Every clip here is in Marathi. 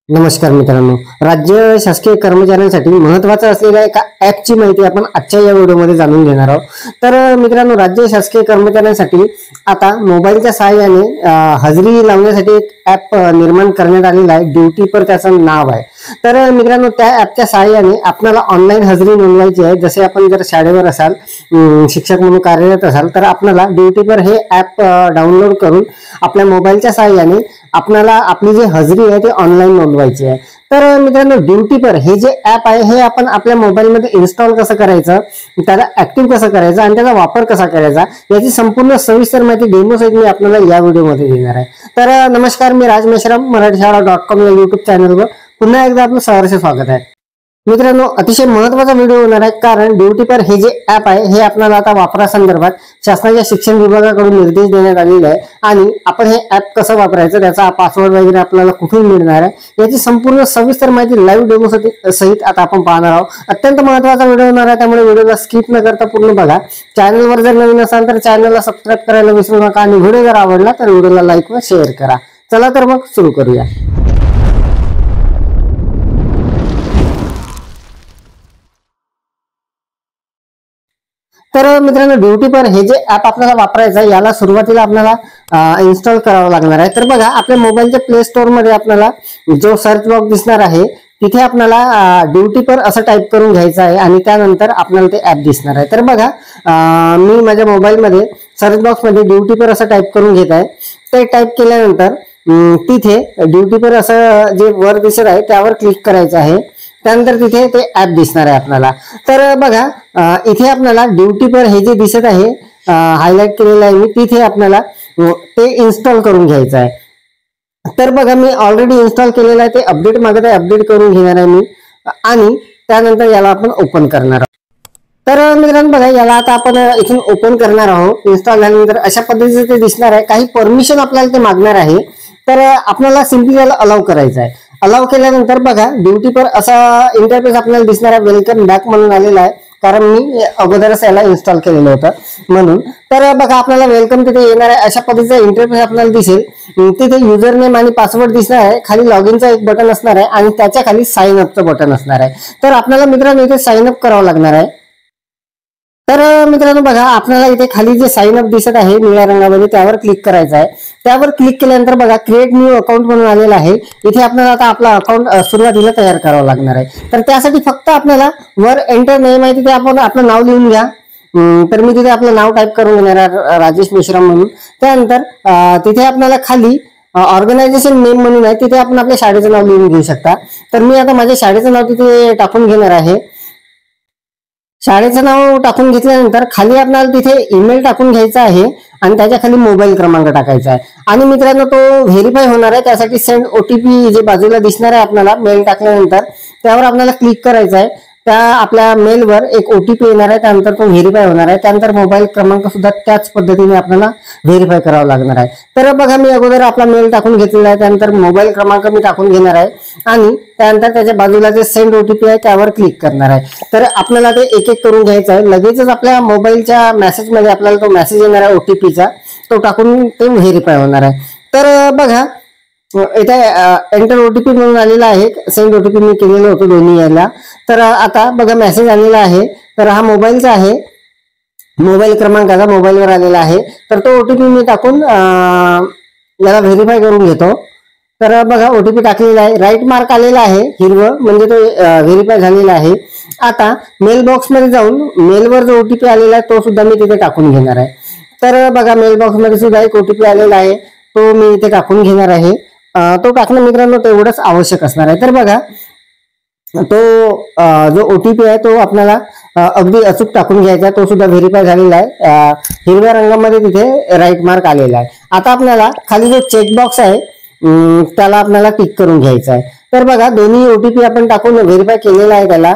नमस्कार मित्रांनो, राज्य शासकीय कर्मचाऱ्यांसाठी महत्त्वाचं असलेल्या एका ॲपची माहिती आपण आजच्या या व्हिडिओमध्ये जाणून घेणार आहोत। तर मित्रांनो, राज्य शासकीय कर्मचाऱ्यांसाठी आता मोबाईलच्या सहाय्याने हजेरी लावण्यासाठी एक ॲप निर्माण करण्यात आलेला आहे। ड्युटी पर त्याचं नाव आहे। तर मित्रांनो, त्या ॲपच्या सहाय्याने आपल्याला ऑनलाईन हजेरी नोंदवायची आहे। जसे आपण जर शाळेवर असाल, शिक्षक म्हणून कार्यरत असाल, तर आपल्याला ड्युटी पर हे ॲप डाउनलोड करून आपल्या मोबाईलच्या सहाय्याने आपल्याला आपली जी हजेरी आहे ती ऑनलाईन नोंदवायची आहे। तर मित्रांनो, ड्युटी पर हे जे ॲप आहे हे आपण आपल्या मोबाईलमध्ये इन्स्टॉल कसं करायचं, त्याला ऍक्टिव्ह कसं करायचं आणि त्याचा वापर कसा करायचा याची संपूर्ण सविस्तर माहिती डेमो सहित मी आपल्याला या व्हिडिओमध्ये देणार आहे। तर नमस्कार, मी राज मेश्राम, मराठीशाळा.com या युट्यूब चॅनलवर पुन्हा एकदा आपलं सहर्ष स्वागत आहे। मित्रांनो, अतिशय महत्त्वाचा व्हिडिओ होणार आहे, कारण ड्युटी पर हे जे ॲप आहे हे आपल्याला आता वापरासंदर्भात शासनाच्या शिक्षण विभागाकडून निर्देश देण्यात आलेले आहे आणि आपण हे ॲप कसं वापरायचं, त्याचा पासवर्ड वगैरे आपल्याला कुठून मिळणार आहे याची संपूर्ण सविस्तर माहिती लाईव्ह डेमो सहित आता आपण पाहणार आहोत। अत्यंत महत्त्वाचा व्हिडिओ होणार आहे, त्यामुळे व्हिडिओला स्किप न करता पूर्ण बघा। चॅनलवर जर नवीन असाल तर चॅनलला सबस्क्राईब करायला विसरू नका आणि व्हिडिओ जर आवडला तर व्हिडिओला लाईक व शेअर करा। चला तर मग सुरू करूया। तर मित्रांनो, ड्युटी पर हे जे ॲप आपल्याला वापरायचं आहे याला सुरुवातीला आपल्याला इन्स्टॉल करावं लागणार आहे। तर बघा, आपल्या मोबाईलच्या प्ले स्टोअर मध्ये आपल्याला जो सर्च बॉक्स दिसणार आहे तिथे आपल्याला ड्युटी पर असं टाईप करून घ्यायचं आहे आणि त्यानंतर आपल्याला ते ॲप दिसणार आहे। तर बघा, मी माझ्या मोबाईलमध्ये सर्च बॉक्स मध्ये ड्युटी पर असं टाईप करून घेत आहे। ते टाईप केल्यानंतर तिथे ड्युटी पर असं जे वर दिसत आहे त्यावर क्लिक करायचं आहे। त्यानंतर तिथे ते ॲप दिसणार आहे आपल्याला। तर बघा, इथे आपल्याला ड्युटी पर हे जे दिसत आहे हायलाइट केलेलं आहे मी, तिथे आपल्याला ते इन्स्टॉल करून घ्यायचं आहे। तर बघा, मी ऑलरेडी इन्स्टॉल केलेलं आहे, ते अपडेट मागत आहे, अपडेट करून घेणार आहे मी आणि त्यानंतर याला आपण ओपन करणार आहोत। तर मित्रांनो बघा, याला आता आपण इथून ओपन करणार आहोत। इन्स्टॉल झाल्यानंतर अशा पद्धतीचे ते दिसणार आहे। काही परमिशन आपल्याला ते मागणार आहे, तर आपल्याला सिम्पली याला अलाउ करायचं आहे। अलाउ केल्यानंतर बघा, ड्युटी पर असा इंटरफेस आपल्याला दिसणार आहे। वेलकम बॅक म्हणून आलेला आहे, कारण मी अगोदरच याला इन्स्टॉल केलेलं होतं म्हणून। तर बघा, आपल्याला वेलकम तिथे येणार आहे। अशा पद्धतीचा इंटरफेस आपल्याला दिसेल। तिथे युजर नेम आणि पासवर्ड दिसणार आहे, खाली लॉग इनचा एक बटन असणार आहे आणि त्याच्या खाली साइन अपचं बटन असणार आहे। तर आपल्याला मित्रांनो इथे साइन अप करावं लागणार आहे। तर मित्रांनो बघा, आपल्याला इथे खाली जे साइन अप दिसत आहे निळ्या रंगामध्ये त्यावर क्लिक करायचं आहे। त्यावर क्लिक केल्यानंतर बघा, क्रिएट न्यू अकाउंट म्हणून आलेलं आहे। इथे आपल्याला आता आपला अकाउंट सुरुवातीला तयार करावं लागणार आहे। तर त्यासाठी फक्त आपल्याला वर एंटर नेम आहे तिथे आपण आपलं नाव लिहून घ्या। तर मी तिथे आपलं नाव टाईप करून घेणार आहे, राजेश मेश्राम म्हणून। त्यानंतर तिथे आपल्याला खाली ऑर्गनायझेशन नेम म्हणून आहे, तिथे आपण आपल्या शाळेचं नाव लिहून घेऊ शकता। तर मी आता माझ्या शाळेचं नाव तिथे टाकून घेणार आहे। शाळेचं नाव टाकून घेतल्यानंतर खाली आपल्याला तिथे ईमेल टाकून घ्यायचा आहे आणि त्याच्या खाली मोबाईल क्रमांक टाकायचा आहे। आणि मित्रांनो, तो व्हेरीफाय होणार आहे, त्यासाठी सेंड OTP जे बाजूला दिसणार आहे आपल्याला मेल टाकल्यानंतर त्यावर आपल्याला क्लिक करायचं आहे। त्या आपल्या मेलवर एक OTP येणार आहे, त्यानंतर तो व्हेरीफाय होणार आहे। त्यानंतर मोबाईल क्रमांक सुद्धा त्याच पद्धतीने आपल्याला व्हेरीफाय करावं लागणार आहे। तर बघा, मी अगोदर आपला मेल टाकून घेतलेला आहे, त्यानंतर मोबाईल क्रमांक मी टाकून घेणार आहे आणि त्यानंतर त्याच्या बाजूला जे सेंड OTP आहे त्यावर क्लिक करणार आहे। तर आपल्याला ते एक एक करून घ्यायचं आहे। लगेचच आपल्या मोबाईलच्या मेसेजमध्ये आपल्याला तो मेसेज येणार आहे OTPचा, तो टाकून ते व्हेरीफाय होणार आहे। तर बघा, इथे एंटर OTP म्हणून आलेला आहे, सेंड OTP मी केलेलं होतं दोन्ही याला। तर आता बघा, मेसेज आलेला आहे। तर हा मोबाईलचा आहे, मोबाईल क्रमांकाचा मोबाईलवर आलेला आहे। तर तो OTP मी टाकून याला व्हेरीफाय करून घेतो। तर बघा, OTP टाकलेला आहे, राईट मार्क आलेला आहे हिरवं, म्हणजे तो व्हेरीफाय झालेला आहे। आता मेल बॉक्स मध्ये जाऊन मेलवर जो OTP आलेला आहे तो सुद्धा मी तिथे टाकून घेणार आहे। तर बघा, मेल बॉक्स मध्ये सुद्धा एक OTP आलेला आहे, तो मी इथे टाकून घेणार आहे। तो टाकणं मित्रांनो तेवढंच आवश्यक असणार आहे। तर बघा, तो जो OTP आहे तो आपल्याला अगदी अचूक टाकून घ्यायचा, तो सुद्धा व्हेरीफाय झालेला आहे। हिरव्या रंगामध्ये तिथे राईट मार्क आलेला आहे। आता आपल्याला खाली जो चेकबॉक्स आहे त्याला आपल्याला टिक करून घ्यायचा आहे। तर बघा, दोन्ही OTP आपण टाकून व्हेरीफाय केलेला आहे त्याला।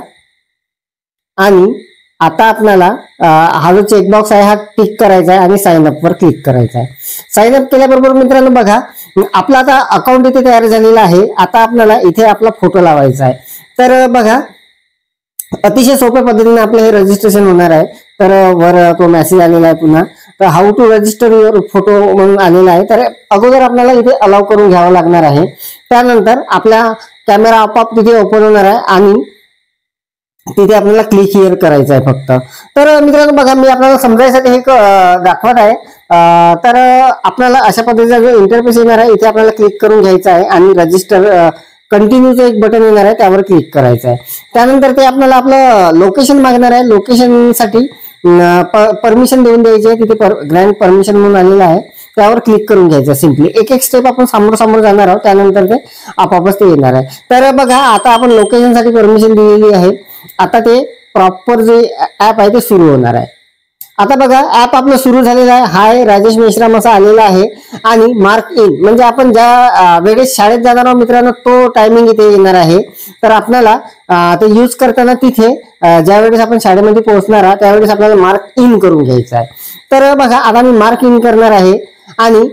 आणि आता आपल्याला हा जो चेकबॉक्स आहे हा टिक करायचा आहे आणि साइन अप वर क्लिक करायचा आहे। साइन अप केल्याबरोबर मित्रांनो बघा, आपला आता अकाउंट इथे तयार झालेला आहे। आता आपल्याला इथे आपला फोटो लावायचा आहे। तर बघा, अतिशय सोप्या पद्धतीने आपलं हे रजिस्ट्रेशन होणार आहे। तर वर तो मेसेज आलेला आहे पुन्हा। तर how to register your photo म्हणून आलेला आहे. तर अगोदर आपल्याला इथे अलाउ करून घ्यावं लागणार आहे. त्यानंतर आपला कॅमेरा आपोआप तिथे ओपन होणार आहे आणि तिथे आपल्याला क्लिक हिअर करायचं आहे फक्त. तर मित्रांनो बघा, मी आपल्याला समजायसाठी हे दाखवत आहे. तर आपल्याला अशा पद्धतीचा जो इंटरफेस येणार आहे इथे आपल्याला क्लिक करून घ्यायचं आहे आणि रजिस्टर कंटिन्यूचं एक बटन येणार आहे, त्यावर क्लिक करायचं आहे. त्यानंतर ते आपल्याला आपलं लोकेशन मागणार आहे. लोकेशनसाठी परमिशन देऊन द्यायची आहे. तिथे ग्रँड परमिशन म्हणून आलेलं आहे, त्यावर क्लिक करून घ्यायचं. सिम्पली एक एक स्टेप आपण समोर जाणार आहोत, त्यानंतर ते आपोआपच ते येणार आहे. तर बघा, आता आपण लोकेशनसाठी परमिशन दिलेली आहे. आता ते प्रॉपर जे ऍप आहे ते सुरू होणार आहे. आता बघा, ऍप आपलं सुरू झालेलं आहे. हाय राजेश मेश्राम असं आलेला आहे आणि मार्क इन म्हणजे आपण ज्या वेळेस शाळेत जाणार आहोत मित्रांनो तो टायमिंग इथे येणार आहे. तर आपल्याला ते यूज करताना तिथे ज्या वेळेस आपण शाळेमध्ये पोहोचणार आहात त्यावेळेस आपल्याला मार्क इन करून घ्यायचं आहे. तर बघा, आता मी मार्क इन करणार आहे आणि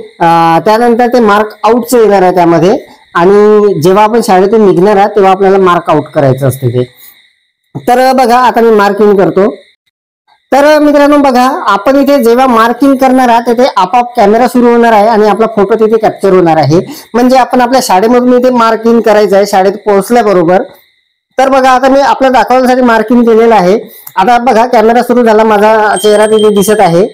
त्यानंतर ते मार्क आउटचं येणार आहे त्यामध्ये. आणि जेव्हा आपण शाळेतून निघणार आहात तेव्हा आपल्याला मार्क आउट करायचं असते ते. तर बघा, आता मी मार्क इन करतो. तर मित्रांनो बघा, आपण इथे जेव्हा मार्किंग करणार आहात तिथे आपोआप कॅमेरा सुरू होणार आहे आणि आपला फोटो तिथे कॅप्चर होणार आहे. म्हणजे आपण आपल्या शाळेमधून इथे मार्किंग करायचं आहे शाळेत पोहोचल्याबरोबर. तर बघा, आता मी आपल्या दाखवण्यासाठी मार्किंग केलेलं आहे. आता बघा, कॅमेरा सुरू झाला, माझा चेहरा तिथे दिसत आहे.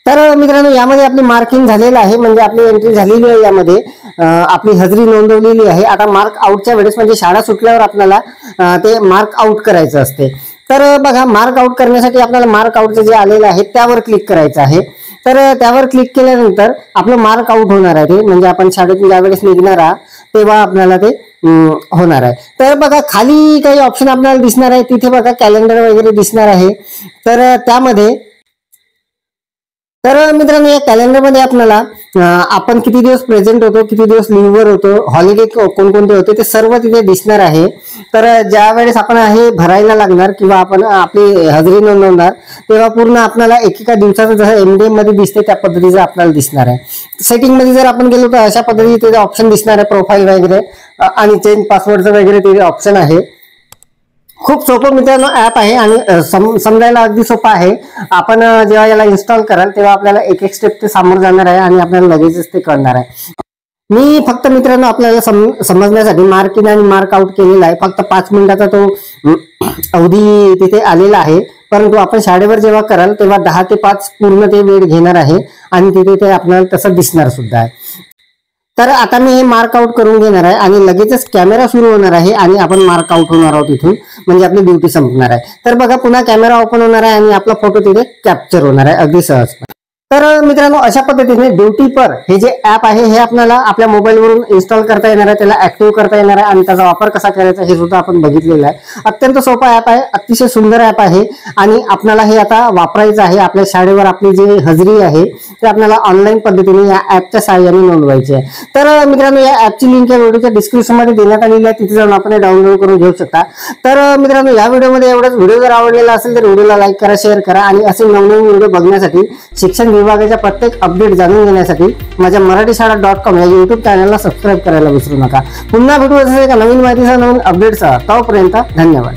तर मित्रांनो यामध्ये आपली मार्किंग झालेलं आहे, म्हणजे आपली एंट्री झालेली आहे. यामध्ये आपली हजेरी नोंदवलेली आहे. आता मार्क आउटच्या वेळेस म्हणजे शाळा सुटल्यावर आपल्याला ते मार्क आउट करायचं असते. तर बघा, मार्क आउट करण्यासाठी आपल्याला मार्क आउटचं जे आलेलं आहे त्यावर क्लिक करायचं आहे. तर त्यावर क्लिक केल्यानंतर आपलं मार्क आउट होणार आहे ते, म्हणजे आपण शाळेतून ज्या वेळेस निघणार आहात तेव्हा आपल्याला ते होणार आहे. तर बघा, खाली काही ऑप्शन आपल्याला दिसणार आहे. तिथे बघा कॅलेंडर वगैरे दिसणार आहे. तर त्यामध्ये तर मित्रांनो या कॅलेंडरमध्ये आपल्याला आपण किती दिवस प्रेझेंट होतो, किती दिवस लिव्हवर होतो, हॉलिडे कोणकोणते होते ते सर्व तिथे दिसणार आहे. तर ज्या वेळेस आपण हे भरायला लागणार किंवा आपण आपली हजेरी नोंदवणार तेव्हा पूर्ण आपल्याला एकेका दिवसाचं जसं MDM मध्ये दिसते त्या पद्धतीचं आपल्याला दिसणार आहे. सेटिंग मध्ये जर आपण गेलो तर अशा पद्धतीचे ऑप्शन दिसणार आहे, प्रोफाईल वगैरे आणि चेंज पासवर्डचं वगैरे ते ऑप्शन आहे. खूप सोपं मित्रांनो ऍप आहे आणि समजायला अगदी सोपं आहे. आपण जेव्हा याला इन्स्टॉल कराल तेव्हा आपल्याला एक एक स्टेप ते समोर जाणार आहे आणि आपल्याला लगेचच ते कळणार आहे. मी फक्त मित्रांनो आपल्याला समजण्यासाठी मार्क इन आणि मार्क आउट केलेला आहे. फक्त 5 मिनिटाचा तो अवधी तिथे आलेला आहे. परंतु आपण शाळेवर जेव्हा कराल तेव्हा 10 ते 5 पूर्ण ते वेळ घेणार आहे आणि तिथे ते आपल्याला तसं दिसणार सुद्धा आहे. तर आता मी हे मार्क आउट करून घेणार आहे आणि लगेचच कॅमेरा सुरू होणार आहे आणि आपण मार्क आउट होणार आहोत इथून, म्हणजे आपली ड्युटी संपणार आहे. तर बघा, पुन्हा कॅमेरा ओपन होणार आहे आणि आपला फोटो तिथे कॅप्चर होणार आहे अगदी सहजपणे. तर मित्रांनो अशा पद्धतीने ड्युटी पर हे जे ऍप आहे हे आपल्याला आपल्या मोबाईलवरून इन्स्टॉल करता येणार आहे, त्याला ऍक्टिव्ह करता येणार आहे आणि त्याचा वापर कसा करायचा हे सुद्धा आपण बघितलेलं आहे. अत्यंत सोपा ऍप आहे, अतिशय सुंदर ऍप आहे आणि आपल्याला हे आता वापरायचं आहे. आपल्या शाळेवर आपली जी हजेरी आहे ते आपल्याला ऑनलाईन पद्धतीने या ऍपच्या सहाय्याने नोंदवायची आहे. तर मित्रांनो या ऍपची लिंक या व्हिडिओच्या डिस्क्रिप्शन मध्ये देण्यात आलेली आहे, तिथे जाऊन आपण डाउनलोड करून घेऊ शकता. तर मित्रांनो या व्हिडिओमध्ये एवढंच. व्हिडिओ जर आवडलेला असेल तर व्हिडिओला लाईक करा, शेअर करा आणि असे नवनवीन व्हिडिओ बघण्यासाठी, शिक्षण विभागाच्या प्रत्येक अपडेट जाणून घेण्यासाठी माझ्या मराठीशाळा.com या YouTube चॅनलला सबस्क्राईब करायला विसरू नका. पुन्हा भेटू असेल एका नवीन माहितीसह, नवीन अपडेटसह. तोपर्यंत धन्यवाद.